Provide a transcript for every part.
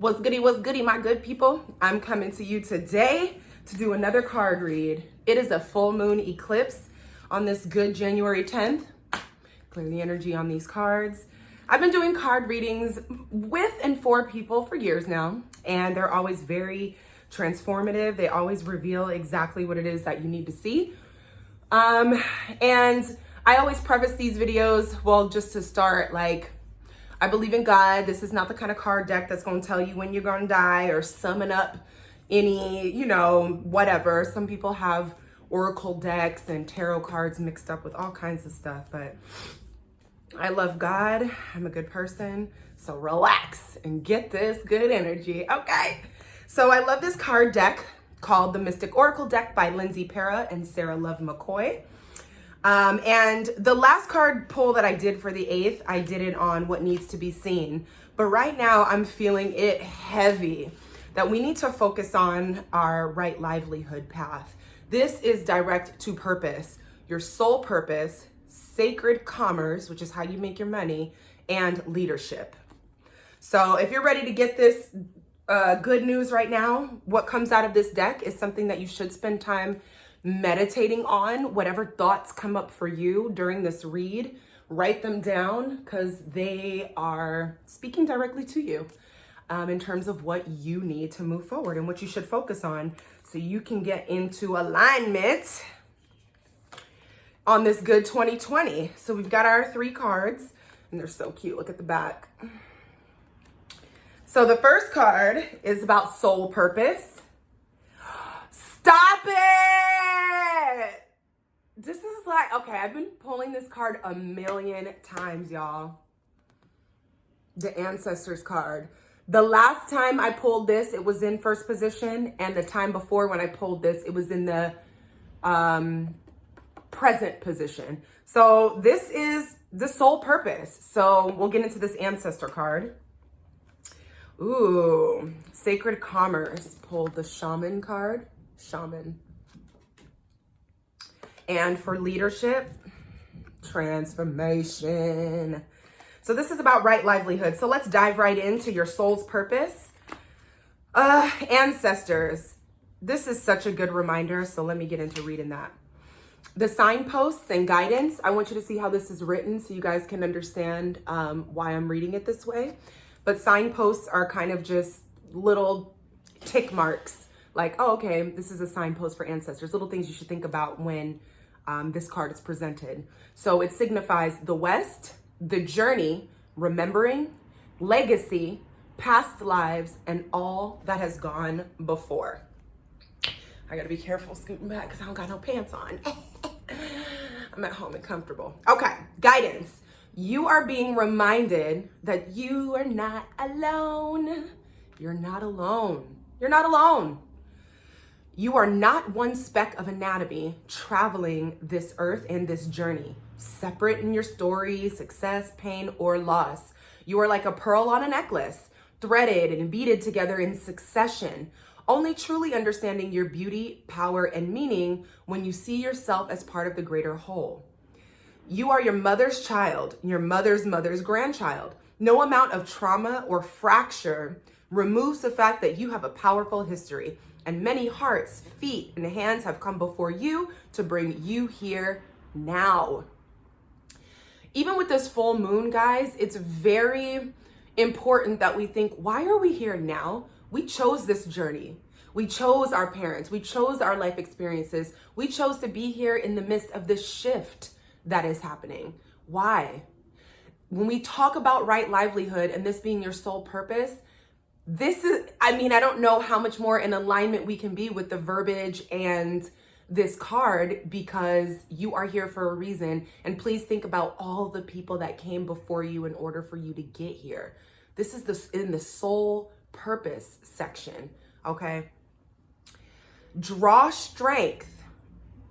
What's goody, my good people? I'm coming to you today to do another card read. It is a full moon eclipse on this good January 10th. Clear the energy on these cards. I've been doing card readings with and for people for years now, and they're always very transformative. They always reveal exactly what it is that you need to see. And I always preface these videos, well, just to start, like, I believe in God. This is not the kind of card deck that's going to tell you when you're going to die or summon up any, whatever. Some people have oracle decks and tarot cards mixed up with all kinds of stuff, but I love God. I'm a good person. So relax and get this good energy, okay? So I love this card deck called the Mystic Oracle Deck by Lindsay Para and Sarah Love McCoy. And the last card pull that I did for the 8th, I did it on what needs to be seen. But right now I'm feeling it heavy, that we need to focus on our right livelihood path. This is direct to purpose, your soul purpose, sacred commerce, which is how you make your money, and leadership. So if you're ready to get this good news right now, what comes out of this deck is something that you should spend time meditating on. Whatever thoughts come up for you during this read, write them down, because they are speaking directly to you in terms of what you need to move forward and what you should focus on so you can get into alignment on this good 2020. So we've got our 3 cards, and they're so cute. Look at the back. So the first card is about soul purpose. Stop it! This is like, okay, I've been pulling this card a million times, y'all. The Ancestors card. The last time I pulled this, it was in first position, and the time before when I pulled this, it was in the present position. So this is the soul purpose. So we'll get into this Ancestor card. Ooh, Sacred Commerce. Pulled the Shaman card. Shaman. And for leadership, transformation. So this is about right livelihood. So let's dive right into your soul's purpose. Ancestors. This is such a good reminder. So let me get into reading that. The signposts and guidance. I want you to see how this is written so you guys can understand why I'm reading it this way. But signposts are kind of just little tick marks. Like, oh, okay, this is a signpost for ancestors. Little things you should think about when this card is presented. So it signifies the West, the journey, remembering, legacy, past lives, and all that has gone before. I gotta be careful scooting back because I don't got no pants on. I'm at home and comfortable. Okay, guidance. You are being reminded that you are not alone. You're not alone. You're not alone. You are not one speck of anatomy traveling this earth and this journey, separate in your story, success, pain, or loss. You are like a pearl on a necklace, threaded and beaded together in succession, only truly understanding your beauty, power, and meaning when you see yourself as part of the greater whole. You are your mother's child, your mother's mother's grandchild. No amount of trauma or fracture removes the fact that you have a powerful history, and many hearts, feet, and hands have come before you to bring you here now. Even with this full moon, guys, it's very important that we think, why are we here now? We chose this journey. We chose our parents. We chose our life experiences. We chose to be here in the midst of this shift that is happening. Why? When we talk about right livelihood and this being your sole purpose, this is, I don't know how much more in alignment we can be with the verbiage and this card, because you are here for a reason. And please think about all the people that came before you in order for you to get here. This is in the soul purpose section, okay? Draw strength,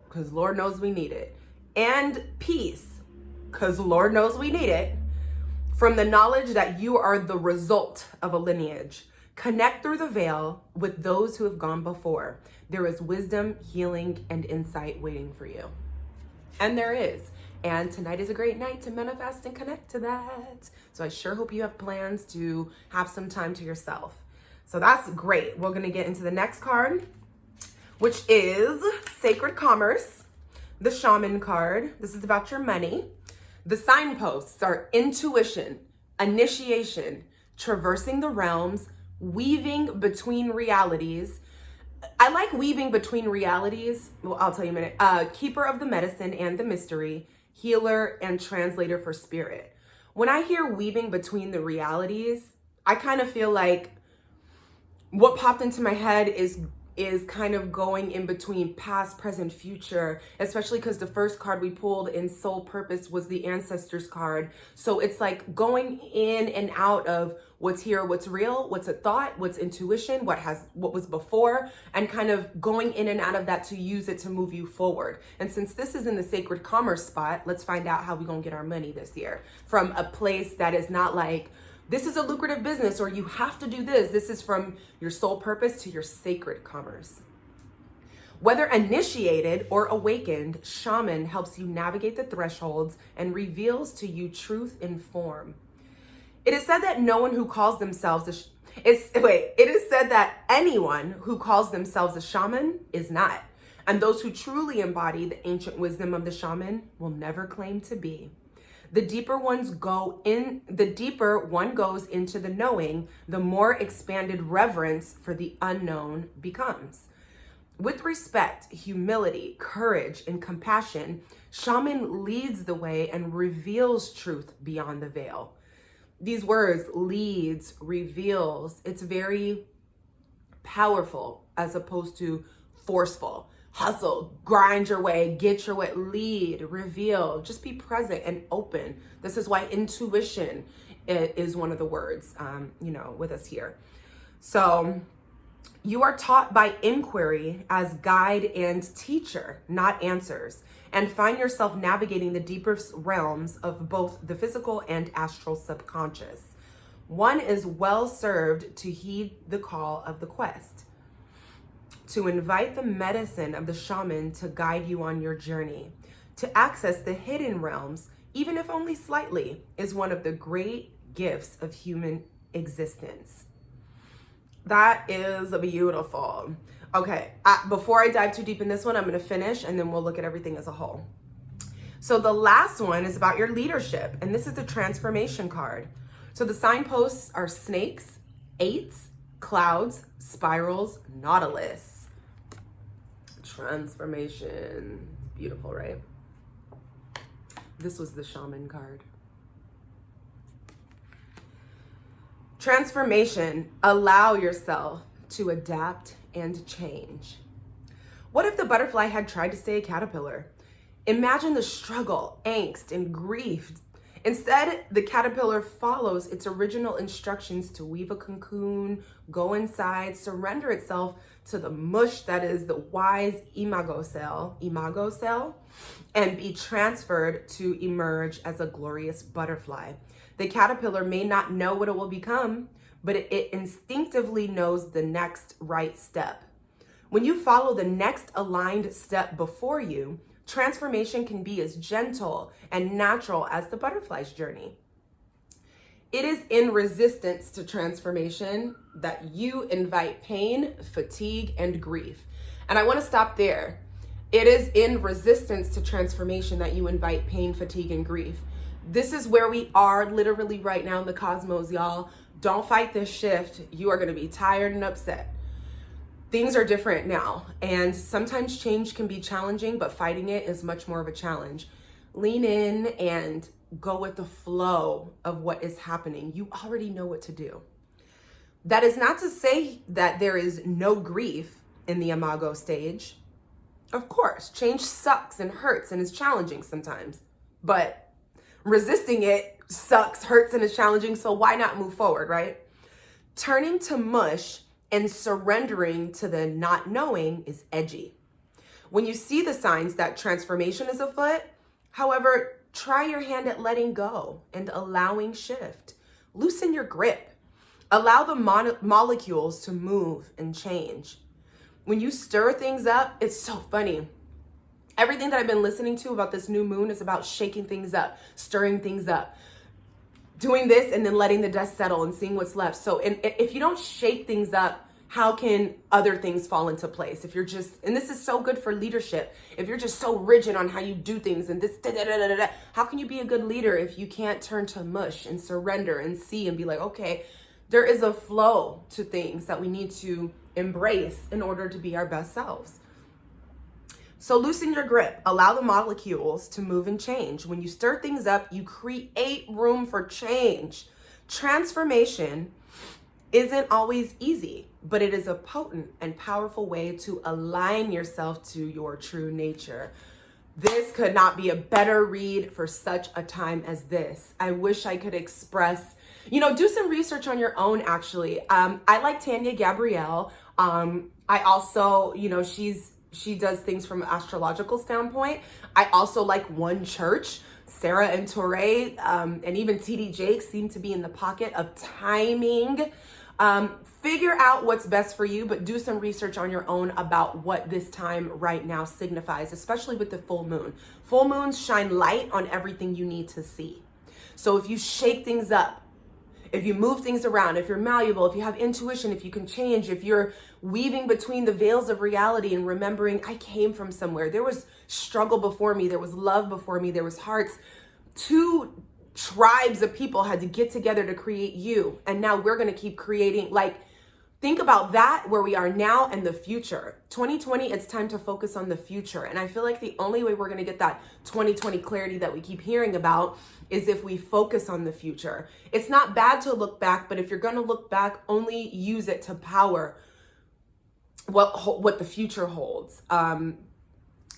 because Lord knows we need it, and peace, because Lord knows we need it, from the knowledge that you are the result of a lineage. Connect through the veil with those who have gone before. There is wisdom, healing, and insight waiting for you. And there is. And tonight is a great night to manifest and connect to that. So I sure hope you have plans to have some time to yourself. So that's great. We're going to get into the next card, which is Sacred Commerce, the Shaman card. This is about your money. The signposts are intuition, initiation, traversing the realms, weaving between realities. I like weaving between realities. Well, I'll tell you in a minute. Keeper of the medicine and the mystery, healer and translator for spirit. When I hear weaving between the realities, I kind of feel like what popped into my head is kind of going in between past, present, future, especially because the first card we pulled in Soul Purpose was the Ancestors card. So it's like going in and out of what's here, what's real, what's a thought, what's intuition, what was before, and kind of going in and out of that to use it to move you forward. And since this is in the Sacred Commerce spot, let's find out how we're gonna get our money this year from a place that is not like, this is a lucrative business or you have to do this. This is from your soul purpose to your sacred commerce. Whether initiated or awakened, shaman helps you navigate the thresholds and reveals to you truth in form. It is said that no one who calls themselves it is said that anyone who calls themselves a shaman is not. And those who truly embody the ancient wisdom of the shaman will never claim to be. The deeper one goes into the knowing, the more expanded reverence for the unknown becomes. With respect, humility, courage, and compassion, shaman leads the way and reveals truth beyond the veil. These words, leads, reveals, it's very powerful as opposed to forceful. Hustle, grind your way, get your way, lead, reveal, just be present and open. This is why intuition is one of the words, with us here. So you are taught by inquiry as guide and teacher, not answers, and find yourself navigating the deepest realms of both the physical and astral subconscious. One is well served to heed the call of the quest, to invite the medicine of the shaman to guide you on your journey. To access the hidden realms, even if only slightly, is one of the great gifts of human existence. That is beautiful. Okay, before I dive too deep in this one, I'm going to finish and then we'll look at everything as a whole. So the last one is about your leadership, and this is the transformation card. So the signposts are snakes, eights, clouds, spirals, nautilus. Transformation. Beautiful, right? This was the shaman card. Transformation. Allow yourself to adapt and change. What if the butterfly had tried to stay a caterpillar? Imagine the struggle, angst, and grief. Instead, the caterpillar follows its original instructions to weave a cocoon, go inside, surrender itself to the mush that is the wise imago cell, and be transferred to emerge as a glorious butterfly. The caterpillar may not know what it will become, but it instinctively knows the next right step. When you follow the next aligned step before you, transformation can be as gentle and natural as the butterfly's journey. It is in resistance to transformation that you invite pain, fatigue, and grief. And I want to stop there. It is in resistance to transformation that you invite pain, fatigue, and grief. This is where we are literally right now in the cosmos, y'all. Don't fight this shift. You are going to be tired and upset. Things are different now, and sometimes change can be challenging, but fighting it is much more of a challenge. Lean in and go with the flow of what is happening. You already know what to do. That is not to say that there is no grief in the imago stage. Of course, change sucks and hurts and is challenging sometimes, but resisting it sucks, hurts, and is challenging, so why not move forward, right? Turning to mush and surrendering to the not knowing is edgy. When you see the signs that transformation is afoot, however, try your hand at letting go and allowing shift. Loosen your grip. Allow the molecules to move and change. When you stir things up, it's so funny. Everything that I've been listening to about this new moon is about shaking things up, stirring things up. doing this and then letting the dust settle and seeing what's left. So if you don't shake things up, how can other things fall into place? If you're just, and this is so good for leadership, if you're just so rigid on how you do things and this, how can you be a good leader if you can't turn to mush and surrender and see and be like, okay, there is a flow to things that we need to embrace in order to be our best selves. So loosen your grip, allow the molecules to move and change. When you stir things up, you create room for change. Transformation isn't always easy, but it is a potent and powerful way to align yourself to your true nature. This could not be a better read for such a time as this. I wish I could express, do some research on your own, actually. I like Tanya Gabrielle. I also, she does things from an astrological standpoint. I also like One Church. Sarah and Torre, and even TD Jakes seem to be in the pocket of timing. Figure out what's best for you, but do some research on your own about what this time right now signifies, especially with the full moon. Full moons shine light on everything you need to see. So if you shake things up, if you move things around, if you're malleable, if you have intuition, if you can change, if you're weaving between the veils of reality and remembering, I came from somewhere. There was struggle before me. There was love before me. There was hearts. Two tribes of people had to get together to create you. And now we're going to keep creating. Think about that, where we are now and the future. 2020, it's time to focus on the future. And I feel like the only way we're going to get that 2020 clarity that we keep hearing about is if we focus on the future. It's not bad to look back, but if you're going to look back, only use it to power what the future holds.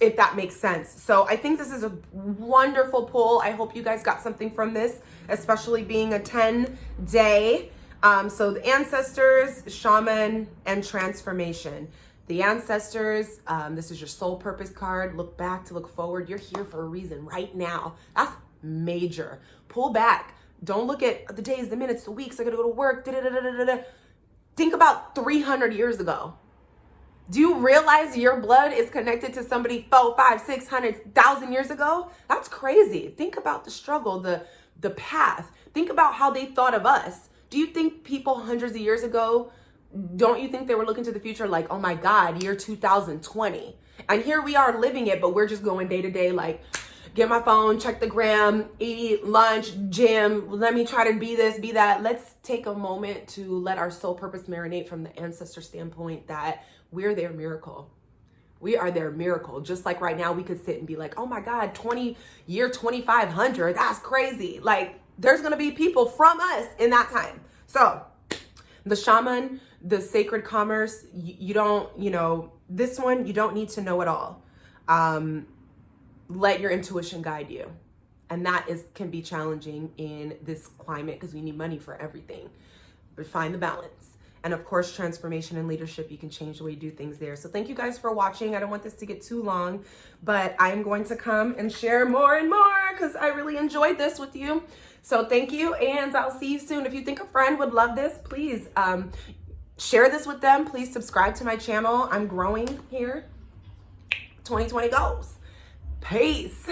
If that makes sense. So I think this is a wonderful pull. I hope you guys got something from this, especially being a 10-day. So the ancestors, shaman, and transformation. The ancestors, this is your soul purpose card. Look back to look forward. You're here for a reason right now. That's major. Pull back. Don't look at the days, the minutes, the weeks. I gotta go to work. Think about 300 years ago. Do you realize your blood is connected to somebody 400, 500, 600, 1,000 years ago? That's crazy. Think about the struggle, the path. Think about how they thought of us. Do you think people hundreds of years ago, don't you think they were looking to the future like, oh my God, year 2020? And here we are living it, but we're just going day to day, like, get my phone, check the gram, eat lunch, gym, let me try to be this, be that. Let's take a moment to let our soul purpose marinate from the ancestor standpoint that we're their miracle. We are their miracle. Just like right now, we could sit and be like, oh my God, year 2500, that's crazy. Like, there's going to be people from us in that time. So the shaman, the sacred commerce, you don't, this one, you don't need to know it all. Let your intuition guide you. And that can be challenging in this climate because we need money for everything. But find the balance. And of course, transformation and leadership, you can change the way you do things there. So thank you guys for watching. I don't want this to get too long, but I'm going to come and share more and more because I really enjoyed this with you. So thank you, and I'll see you soon. If you think a friend would love this, please share this with them. Please subscribe to my channel. I'm growing here. 2020 goals. Peace.